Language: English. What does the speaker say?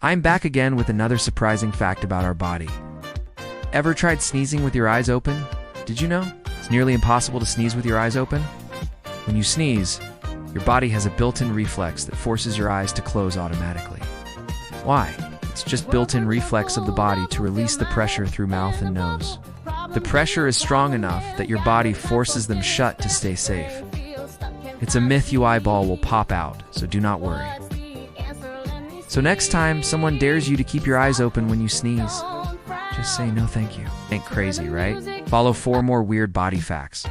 I'm back again with another surprising fact about our body. Ever tried sneezing with your eyes open? Did you know? It's nearly impossible to sneeze with your eyes open. When you sneeze, your body has a built-in reflex that forces your eyes to close automatically. Why? It's just built-in reflex of the body to release the pressure through mouth and nose. The pressure is strong enough that your body forces them shut to stay safe. It's a myth you eyeball will pop out, so do not worry. So next time someone dares you to keep your eyes open when you sneeze, just say no thank you. Ain't crazy, right? Follow 4 more weird body facts.